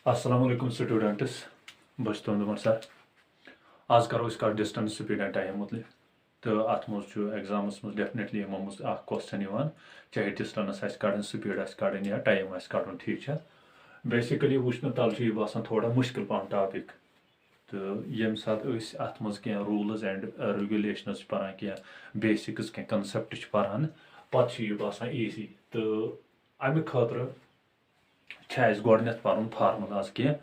Assalamu alaikum students. बस तुम sir आज करो इसका डिस्टेंस स्पीड एंड टाइम मुतलिक तो अत मज एग्जामस मज डेफिनेटली यमो मज क्वेश्चन चाहे डिस्टेंस कड़न स्पीड कड़न या टाइम कड़न ठीक है बेसिकली वुचन तल बसान थोड़ा मुश्किल पहन टॉपिक तो यम सात अत मज क्या रूल्स एंड रेगुलेशंस पान क्या बेसिक्स क्या कंसेप्ट पान पत् बसान ईजी तो अमि खतर गुडनेथ पर्न फार्मुलाज क्या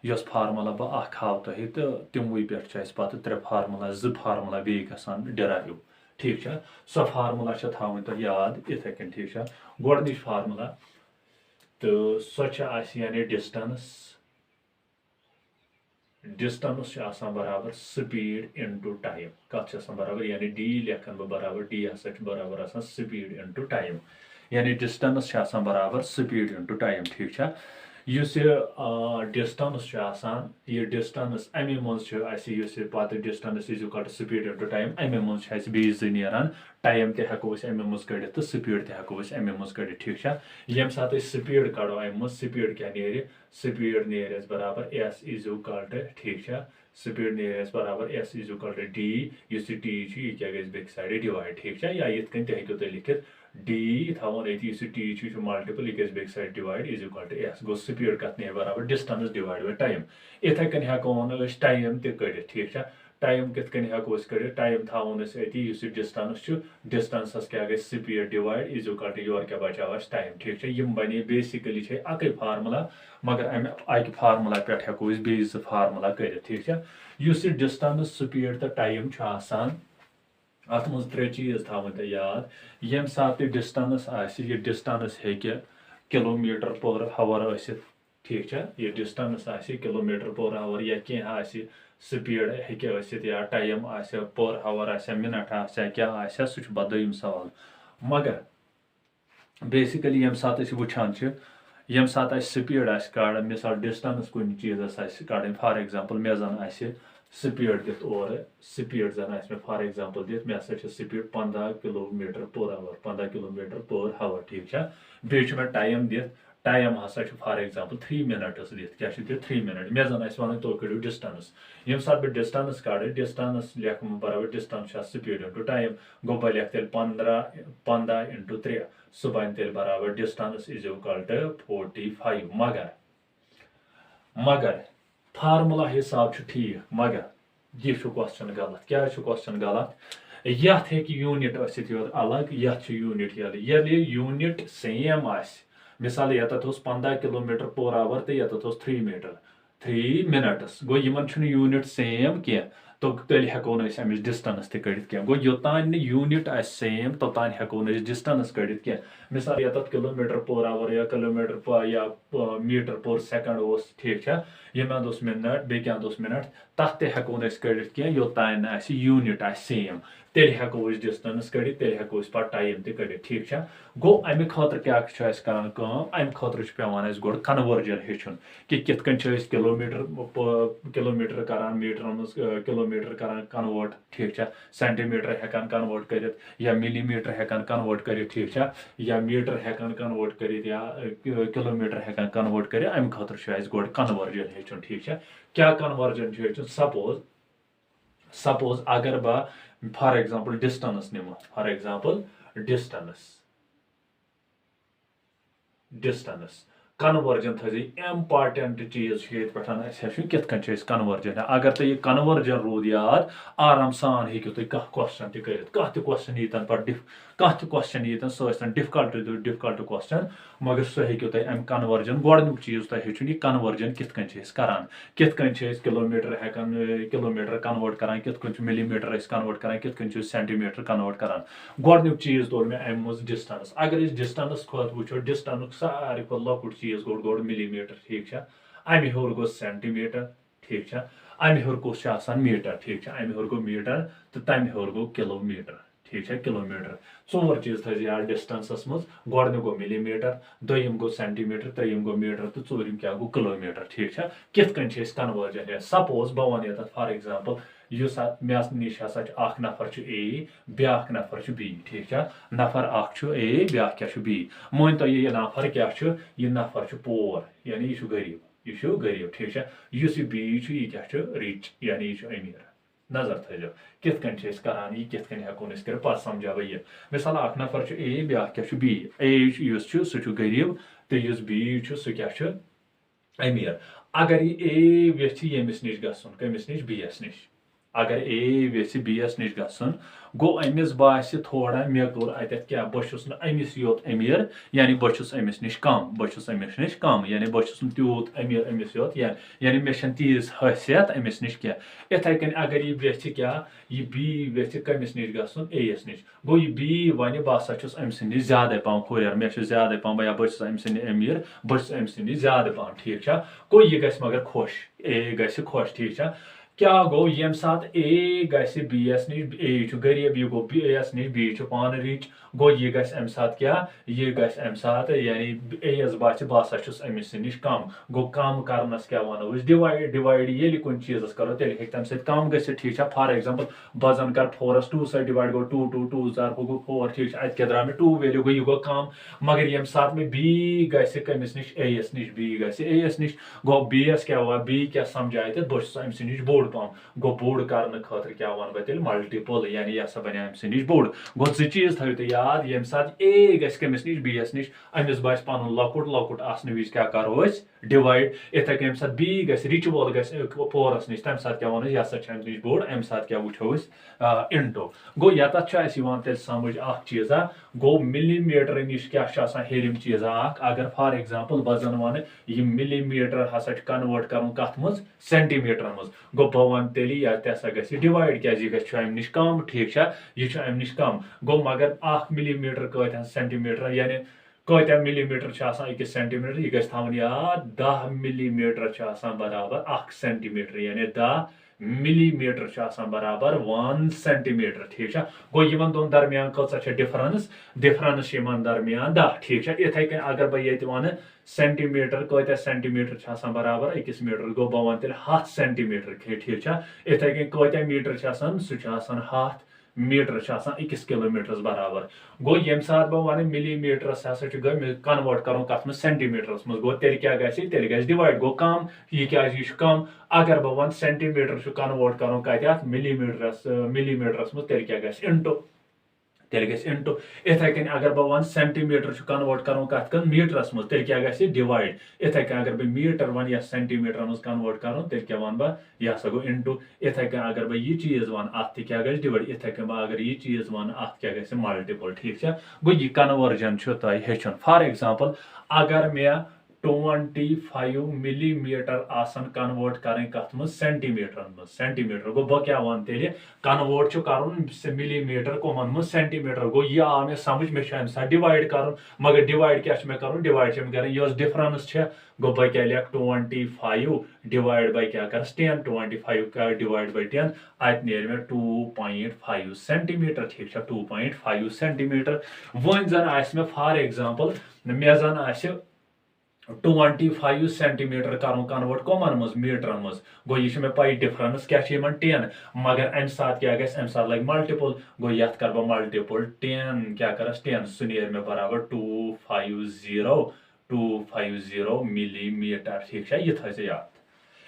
यस फार्मुला बह हाव तुह तो तिमवे पे पे त्रे फार्मुला फार्मुला बे गसान डिराइव ठीक है सो फार्मुला थवन तुह याद इथे कन ठीक है गोडनिच फार्मुला तो सो यानी डिस्टेंस डिस्टेंस बराबर स्पीड इनटू टाइम कत बराबर यानी डी लेखन बराबर डी हसा बराबर स्पीड इनटू टाइम यानी डिस्टेंस बराबर स्पीड इनटू टाइम ठीक है डिस्टेंस यह डिस्टेंस अमे मज पे distance is equal to speed into time अमे मज बेज नान टाइम तको अमे मज कड़ तो स्पीड तको अमे मज कड़ ठीक है ये सात स्पीड कड़ो अमे मज स्पीड क्या स्पीड नेर बराबर एस इज इक्वल टू ठीक है स्पीड नेर बराबर s is equal to d इस टी यह क्या गि साइड डिवाइड ठीक है या ये हेको तुम लिखित डी थवन ये टी मल्टीपल यह गि side divide is equal to s गो स्पीड कत नेर बराबर डिस्टेंस डिवाइड बाय टाइम इथे कन हेको टाइम तड़ ठीक है टाइम कित कन हेको कड़ टाइम थवन ये डिस्टेंस डिस्टेंस क्या गई speed divide is equal to your क्या बचाव टाइम ठीक है यम बने बेसिकली अक फार्मुला मगर अमे अक फार्मुला पे हेको बे फार्मुला कर ठीक है इस डिस्टेंस स्पीड तो टाइम अत मज त्रे चीज थवन याद यम सात डिस्टेंस यह डिस्टेंस किलोमीटर पर हावर ठीक है यह डिस्टेंस किलोमीटर पर हावर या क्या स्पीड या टाइम पर हावर मिनट क्या सह बदम सवाल मगर बेसिकली यम सात वुचान यम सात स्पीड कड़ मिसाल डिस्टेंस कुछ चीज़ कड़ फॉर एग्जांपल मे जन स्पीड दित और स्पीड जन मे फॉर एग्जांपल दित मे हसा स्पीड 15 किलोमीटर पर हावर 15 किलोमीटर पर हावर ठीक है बेच मे टाइम दित टाइम हसा फॉर एग्जांपल 3 मिनट्स दित क्या 3 मिनट मे जन वन तुम कड़ो डिस्टेंस यम सात बह डिस्टेंस कड़ डिस्टेंस लेख बराबर distance speed into time go बह लेख तेल 15 इनटू 3 सह बन तेल बराबर डिस्टेंस इज इक्वल टू 45 मगर फार्मुला हिसाब ठीक मगर यह क्वेश्चन गलत क्या क्वेश्चन गलत यथ यूनिट अलग यथ यूनिट यूनिट सेम मिसाल ये 15 किलोमीटर पर आवर तो ये 3 मिनट्स गो यूनिट सेम क्या तो तेल हेको अमिस डिस्टेंस तड़ गो योतान यूनिट सेम तोतान हेको डिस्टेंस कड़ मिसाल ये किलोमीटर पर आवर या किलोमीटर पर या मीटर पर सेकंड ठीक है ये मिनट बे क्या मिनट तथ हेको कड़ योतान यूनिट सेम तेल हेको डिस्टेंस कड़ तेल हेको पे टाइम तड़ ठीक है गो अमे खतर क्या करान अमे खतर पेवान गोड कन्वर्जन हेचुन कि कित कन किलोमीटर करान मीटर मज किलोमीटर करान कन्वर्ट ठीक है सेंटीमीटर हेकान कन्वर्ट कर या मिलीमीटर हेकान कन्वर्ट कर ठीक है या मीटर हेकान कन्वर्ट कर या किलोमीटर हेकान कन्वर्ट कर अमे खतर गोड कन्वर्जन हेचुन ठीक है क्या कन्वर्जन हेचुन सपोज अगर बह फॉर एग्जांपल डिस्टेंस निमो फॉर एग्जांपल डिस्टेंस कन्वर्जन थी इम्पार्टेंट चीज कित कन्वर्जन अगर तुम यह कन्वर्जन रूद याद आराम सान हेकु तुम कह क्वेश्चन कर क्वेश्चन यीतन पे क्वेश्चन यीतन सह डिफिकल्ट क्वेश्चन मगर सह हेकु तुम अम कन्वर्जन गोडनुक चीज तुम हेचुन यह कन्वर्जन कित करान किलोमीटर हेकान किलोमीटर कन्वर्ट करान कित मिलीमीटर कन्वर्ट करान कित सेंटीमीटर कन्वर्ट करान गोडनुक चीज तोर मे अम मज डिस्टेंस अगर डिस्टेंस खुद वो डिस्टेंस सारे खुद लकुट चीज गोड मिलीमीटर ठीक है अमे हेर गो सेंटीमीटर ठीक है अमे हेर कुछ मीटर ठीक है अमे हेर गो मीटर तो तमे हेर गो किलोमीटर ठीक है किलोमीटर 4 चीज थे यार डिस्टेंस मज गोडन गो मिलीमीटर दोयम गो सेंटीमीटर त्रेयम गो मीटर तो चूरम क्या गो किलोमीटर ठीक है कित कन कन्वर्जन सपोज बह वन ये फॉर एग्जांपल युस मे निश हसा अख नफर ए ब्याख नफर बी ठीक है नफर अख ए ब्याख क्या बी मान तो ये नफर क्या यह नफर पोर यानी यह गरीब ठीक है युस यह बी यह क्या रिच यानी यह अमीर नजर थो कित करान यह कित हेको कर पे समझा बह यह मिसाल अख नफर ए ब्याख क्या बी ए सह गरीब तो युस बी सह क्या अमीर अगर ये ए वेछ यमिस निश गसन कमिस निश बीएस निश अगर ए वेछ बीएस निश गसन गो अमिस बासे थोड़ा मे कोर अत क्या बहुस अमिस योत अमीर यानी बहुस अमिस निश कम यानी बहुस तूत अमीर अमिस योत यानी मे तीज हैसियत अमिस निश क्या इथे कन अगर यह वेछ क्या यह बी वेछ कमिस निश गसन एस निश गो यह बी वन बह अमिस निश ज्यादा पह हुर मे ज्यादा पह या बहुस अमिस अमीर बहुस अमिस निश ज्यादा पह ठीक है गो यह गस मगर खुश ए गस खुश ठीक है क्या गो यम सात ए गस बीएस निश ए गरीब यह गो बीएस निश बी पान रिच गो यह गस अम सात क्या यह गस अम सात यानी एस बात बह अमिस निश कम गो कम करनस क्या वनो डिवाइड ये कुन चीज करो तेल हे तम कम ग ठीक है फॉर एग्जांपल बह जन कर 4 2 सै डिवाइड गो 2 2 2 जार गो 4 ठीक है अत द्रा मे 2 वैल्यू गो यह गो कम मगर यम सात में बी गस कमिस निश एस निश बी गस एस निश गो बी एस क्या हुआ बी क्या समझाए तो बहुत अमिस निश बोड़ पम गो बोड़ कर खतर क्या वन बह मल्टीपल यानी यह बन अमिस निश बोड़ गो जो चीज थो तो याद यम सात ए गस कमिस निश बी एस निश अमिस बस पन लकुट लकुट आसन विज क्या करो डिवाइड इथे कम सात बी गस रिच वोल गस पोरस निश तम सात क्या वन यह अमिस निश बोड़ अम सात क्या वो इंटो गो यत तेल समझ चीजा गो मिलीमीटर निश क्या हेरिम चीजा अगर फॉर एग्जांपल बह जन वन यह मिलीमीटर हसा कन्वर्ट कर कत मज सेंटीमीटर मज गो बह वन तेल यह गि डिवाइड क्या यह अम निश कम ठीक है यह अम निश कम गो मगर 1 मिलीमीटर कत सेंटीमीटर यानी कत्या मिलीमीटर अकिस सेंटीमीटर यह गि थवन याद 10 मिलीमीटर बराबर 1 सेंटीमीटर यानी 10 मिलीमीटर बराबर 1 सेंटीमीटर ठीक है गो इन दोन दरमियान कच डिफरेंस दरमियान 10 ठीक है इथे कन अगर बह ये वन सेंटीमीटर कत्या सेंटीमीटर बराबर अकिस मीटर गो बह वन तेल 100 सेंटीमीटर ठीक है इथे कन कत्या मीटर सह 100 मीटर अकिस किलोमीटर बराबर गो यम सात बह वन मिलीमीटर हसा कन्वर्ट कर कत सेंटीमीटर मज गो तेल क्या गल डिवाइड गो कम यह क्या कम अगर बह वन सेंटीमीटर कन्वर्ट कर कत मिलीमीटर मज तेल क्या इंटू तेल इंटू इथे कन अगर बह वन सेंटीमीटर कन्वर्ट कर कत मीटरस मज तेल क्या डिवाइड इथे कन अगर बह मीटर वन या सेंटीमीटर मज कन्वर्ट कर तेल क्या वन बह यह गो इंटू इथे कन अगर बह यह चीज वन अत क्या डिवाइड इथे कन बह अगर यह चीज वन अत क्या मल्टीपल ठीक है गो यह कन्वर्जन तुम हेचुन फॉर एग्जांपल अगर मे 25 मिलीमीटर आसन कन्वर्ट करें कत मज सेंटीमीटर गो बह क्या वन तेल कन्वर्ट कर मिलीमीटर कमन मज सेंटीमीटर गो यह आव मे समझ मे डिवाइड कर मगर डिवाइड क्या कर डिवाइड कर यह डिफरेंस गो बह क्या लिख 25 डिवाइड बाय क्या कर 10 25 डिवाइड बाय 10 अत नेर मे 2.5 सेंटीमीटर ठीक है 2.5 सेंटीमीटर वन जन आस मे फॉर एग्जांपल मे जन आस 25 सेंटीमीटर कर कन्वर्ट कमन मज मीटर मज गो यह मे पाई डिफरेंस क्या 10 मगर अम सात क्या अम सात लग मल्टीपल गो ये कर बह मल्टीपल 10 क्या कर 10 सह नेर मे बराबर 250 मिलीमीटर ठीक है यह थो याद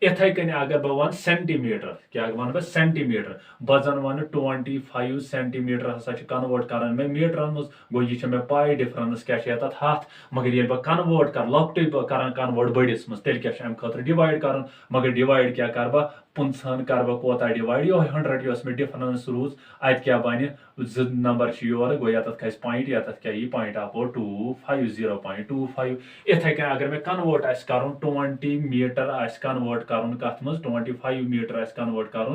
इथे कन अगर बह वन सेंटीमीटर क्या वन बह सेंटीमीटर बह जन वन 25 सेंटीमीटर हसा कन्वर्ट कर मे मीटर मज गो यह मे पाई डिफरेंस क्या हाथ मगर ये बह कन्वर्ट कर लकट कर कन्वर्ट बड़िस मज तेल क्या अम खतर डिवाइड कर मगर डिवाइड क्या कर बह 50 कर बह कोता डिवाइड यो 100 यस मे डिफरेंस रूज अत क्या बन जो नंबर योर गो ये खस पॉइंट ये क्या यह पॉइंट आपो 250.25 इथे कन अगर मे कन्वर्ट कर 20 मीटर कन्वर्ट कर कत मज 25 मीटर कन्वर्ट कर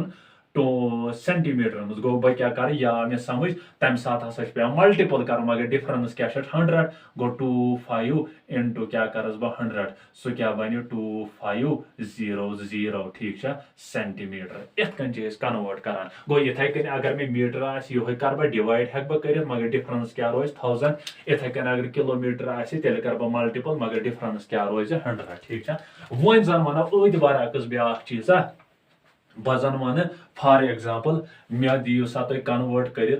टू सेंटीमीटर मज गो बह क्या कर या मे समझ तम सात हसा पे मल्टीपल कर मगर डिफरेंस क्या 100 गो 25 इंटू क्या करस बह 100 सो क्या बन 2500 ठीक सेंटीमीटर इत कन कन्वर्ट करान गो इथे कन अगर मे मीटर ये कर बह डिवाइड हेक बह कर मगर डिफरेंस क्या रोज 1000 इथे कन अगर किलोमीटर तेल कर बह मल्टीपल मगर डिफरेंस क्या रोज 100 ठीक वन जन वन अद बरअक्स ब्या चीजा बह जन वन फॉर एग्जांपल मे दियो सा तुम कन्वर्ट कर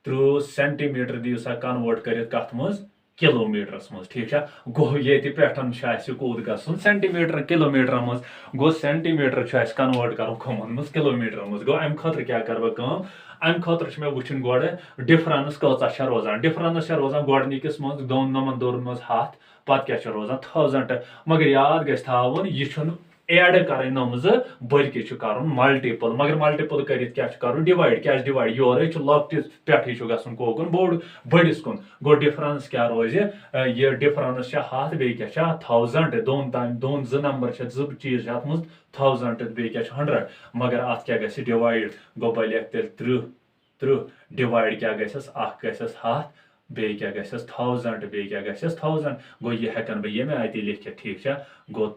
30 सेंटीमीटर दियो सा कन्वर्ट कर कत मज किलोमीटरस मज ठीक गो ये पे कूद गन सेंटीमीटर किलोमीटर मज गो सेंटीमीटर कन्वर्ट कर कमन मज किलोमीटर मज गो अम खतर क्या कर बह अम खतर मे वुचन गोड़ डिफरेंस कचा रोजान डिफरेंस रोजान गोडनिकस मज दोन नमन दोन मज हाथ पत क्या रोजान 1000 मगर याद गस थावन यह एड कर नमज बल्कि कर मल्टीपल मगर मल्टीपल कर डिवाइड क्या डिवाइड योर लॉकटिस पे गन कोकुन बोड़ बड़िस कुन गो डिफरेंस क्या रोज ये डिफरेंस हाथ बे क्या 1000 दोन तान दोन ज नंबर चीज अत मज 1000 बे क्या 100 मगर अत क्या गस डिवाइड गो बह लिख तेल 30 डिवाइड क्या गस गस हाथ बे क्या गस 1000 बे क्या गस 1000 गो ये हेकन बह ये अति लिखित ठीक गो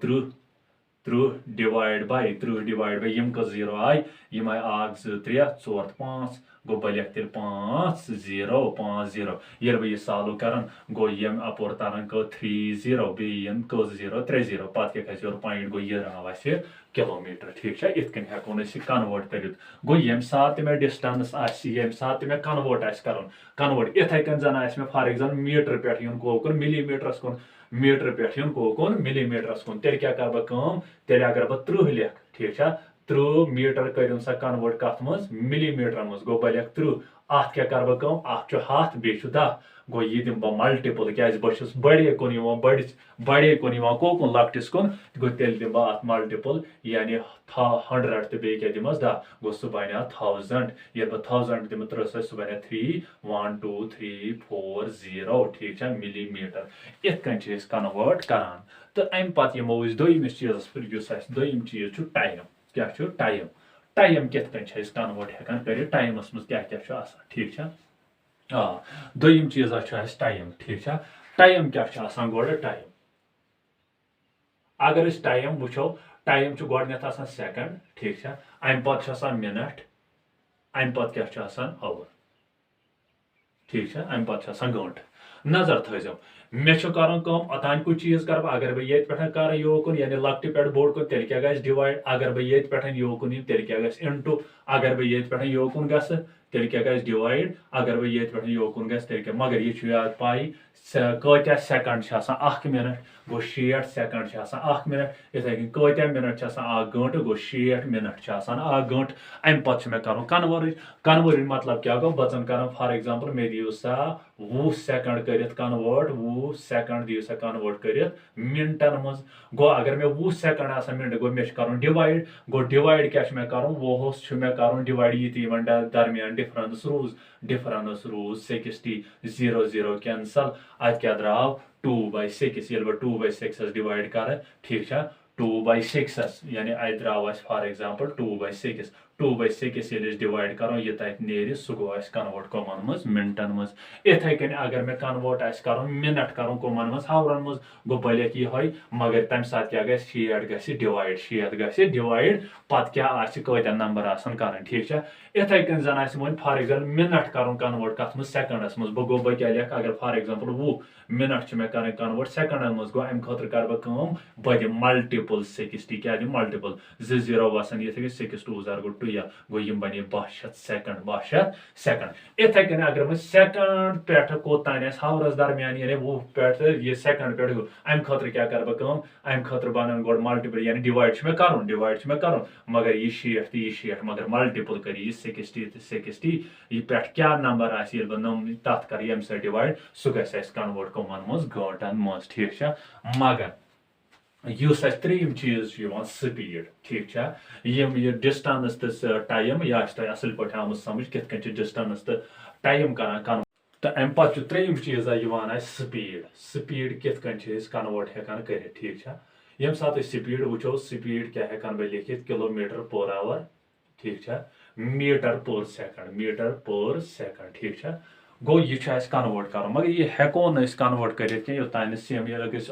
30 डिवाइड बाय 30 डिवाइड बाय यम कस जीरो आय यम आय 1 2 3 4 5 गो बह लिख तेल 50 ये बह यह सॉल्व कर गो यम अपोर तरन को 30 बे यम कस जीरो 30 पत क्या खस योर पॉइंट गो ये राव किलोमीटर ठीक इत कन हेको कन्वर्ट कर गो यम सात मे डिस्टेंस यम सात मे कन्वर्ट कन्वर्ट इथे कन जन मे फॉर एग्जाम्पल मीटर पे यून कोकुन मिलीमीटरस कुन मीटर पे यून कोकुन मिलीमीटरस कुन तेल क्या कर बह तेल अगर बह 30 लिख ठीक 30 मीटर कर सा कन्वर्ट कत मज मिलीमीटर मज गो बह लिख 30 अत क्या कर बह अ हाथ बे 10 गो ये दिम बह मल्टीपल क्या बस बड़े कुन बड़े कुन कोकुन लकटिस कुन गो तेल दिम बह अत मल्टीपल यानी 100 तो बे क्या दिमस 10 गो सह बन 1000 ये बह 1000 दिम 3 सह बन 3 1 2 3 4 0 ठीक मिलीमीटर इत कन कन्वर्ट करान तो अम पत यमो दोयमिस चीजस पे दोयम चीज टाइम क्या टाइम टाइम कित कन कन्वर्ट हेकान कर टाइमस मज क्या क्या ठीक दोयम चीज टाइम ठीक टाइम क्या गोड़ टाइम अगर टाइम वो टाइम गोडनेथ सेकंड ठीक अम पे मिनट अम पे क्या आवर ठीक अम पे गंट नजर थो मे कर अतान कुछ चीज कर अगर बह ये पे कर योकुन यानी लकट पे बोड़ कुन तेल क्या डिवाइड अगर बह ये पे योकुन तेल क्या इंटू अगर बह ये पे योकुन गस तेल क्या डिवाइड अगर बह ये पे योकुन गस तेल क्या मगर यह याद पाई कत्या सेकंड मिनट गो 60 सेकंड 1 मिनट इथे कत्या मिनट 1 गंट गो 60 मिनट 1 गंट अम पे मे कर कन्वर्ट मतलब क्या गो बचन कर फॉर एग्जांपल मे दियो सा 20 सेकंड कर कन्वर्ट 20 सेकंड दियो सा कन्वर्ट कर मिनटन मज गो अगर मे 20 सेकंड मिनट गो मे कर डिवाइड गो डिवाइड क्या मे कर 20 मे कर डिवाइड ये दरमियान डिफरेंस रूज 60 0 0 कैंसल अत क्या द्राव 2/6 ये 2/6 डिवाइड कर ठीक 2/6 यानी अत द्राव फॉर एग्जांपल 2/6 2/6 ये डिवाइड करो ये तक नेर सह गो कन्वर्ट कमन मज मिनटन मज इथे कन अगर मे कन्वर्ट कर मिनट कर कमन मज हावरन मज गो बह लिख ये मगर तम सात क्या 60 डिवाइड डिवाइड पत क्या कत्या नंबर कर ठीक इथे कन जन वो फॉर एग्जाम्पल मिनट कर कन्वर्ट कत मज सेकंडस मज गो बह क्या लिख अगर फॉर एग्जांपल 20 मिनट मे कर कन्वर्ट सेकंडन मज गो अम खतर कर बह दिम मल्टीपल 60 क्या दिम मल्टीपल 2 0 वसन ये 6 2 0 गो 2 गो यम बने 200 सेकंड इथे कन अगर वो सेकंड पे कोतान हावरस दरमियान यानी 20 पे ये सेकंड पे अम खतर क्या कर अम खतर बन गोड़ मल्टीपल यानी डिवाइड में कर मगर ये 60 तो ये 60 मगर मल्टीपल कर 60 तो 60 ये पे क्या नंबर तथ कर यम सह डिवाइड सह गस कन्वर्ट कमन मज गंटन मज ठीक मगर त्रीम चीज स्पीड ठीक ये डिस्टेंस तो टाइम यह असल पे आमुत समझ कित डिस्टेंस तो टाइम कर तो अम पे त्रीम चीज स्पीड कित कन्वर्ट हेकान कर ठीक ये सात स्पीड वो स्पीड क्या हेकान बह लिखित किलोमीटर पर आवर ठीक है मीटर पर सेकंड ठीक है गो यह कन्वर्ट कर मगर यह हेको कन्वर्ट कर योतान सेम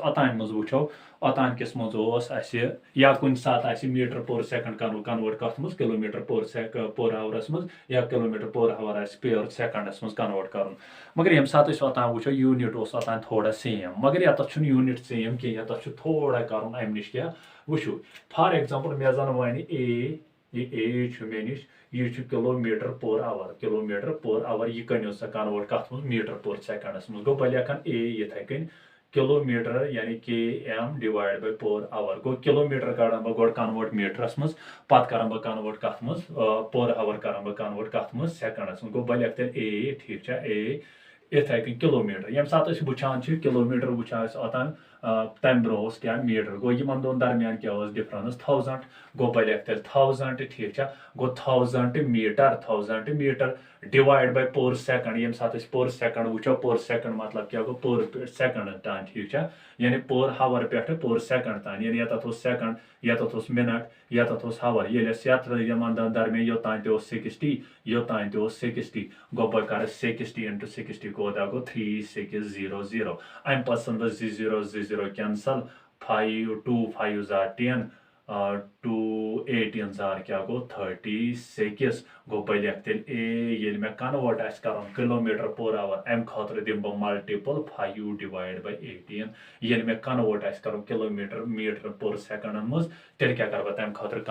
ओतान मज वो ओतान किस मज या कुछ सात मीटर पर सेकंड कन्वर्ट कत मज किलोमीटर पर आवरस मज या किलोमीटर पर आवर पर सेकंडस मज कन्वर्ट कर मगर ये सात ओतान वो यूनिट ओतान थोड़ा सेम मगर ये यूनिट सेम कह ये थोड़ा कर अम नश क्या वो फॉर एग्जांपल मे जन वन ए मे नश ये किलोमीटर पर आवर यह कनो सा कन्वर्ट कत मज मीटर पर सेकंडस मज गो बह लेखन ए ये कन किलोमीटर यानी K M divide by per hour गो किलोमीटर कड़न बह गो कन्वर्ट मीटरस मज पत कर बह कन्वर्ट कत मज पर आवर कर बह कन्वर्ट कत मज सेकंडस मज गो बह लेख तेल ए ठीक है इथे कन किलोमीटर ये सात वुचान किलोमीटर वुचान ओतान तम ब्रो क्या मीटर गो इन दोन दरमियान क्या डिफरेंस 1000 गो बह लेख तेल 1000 ठीक है गो 1000 मीटर डिवाइड बाय पर सेकंड ये सात पर सेकंड वो पर सेकंड मतलब क्या गो पर सेकंड तान ठीक है यानी पर हावर पे पर सेकंड तान यानी ये सेकंड ये मिनट ये हावर ये दरमियान योतान तो 60 योतान तो 60 गो बह कर 60 × 60 गो 3600 अम पसंद 0 कैंसल 5 2 5 10 2 18 क्या गो 36 गो बह लेख तेल ए मे कन्वर्ट कर किलोमीटर पर आवर अम खतर दिम बह मल्टीपल 5 डिवाइड बाय 18 ये मे कन्वर्ट कर मीटर पर सेकंड मज तेल क्या कर तम खतर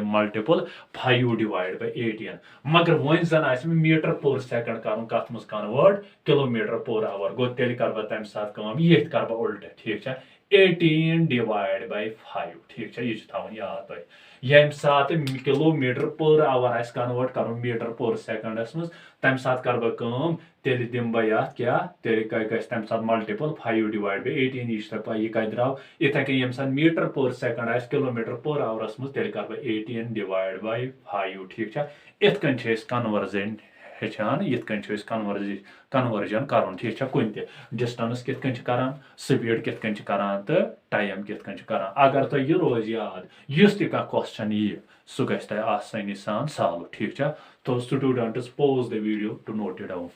मल्टीपल 5 डिवाइड बाय 18 मगर वन जन मीटर पर सेकंड कर कत मज कन्वर्ट किलोमीटर पर आवर गो तेल कर तम सात ये कर उल्टे ठीक है 18 डिवाइड बाय 5 ठीक है यह थवन याद तुम ये सात किलोमीटर पर आवर कन्वर्ट कर मीटर पर सेकंडस मज तम सात कर बह तेल दिम बह क्या तेल तम सात मल्टीपल 5 डिवाइड बाय 18 यह कत द्राव इथे कन ये मीटर पर सेकंड किलोमीटर पर आवरस मज तेल कर बह 18 डिवाइड बाय 5 ठीक है इत कन कन्वर्जन हेचान ये कन्वर्जन कर ठीक है कुन डिस्टेंस कित कर स्पीड कित कर तो टाइम कित कर अगर तुम यह रोज याद इस तह क्वेश्चन यी सह गि आसानी सान सॉल्व ठीक है तो students pause the video to note it down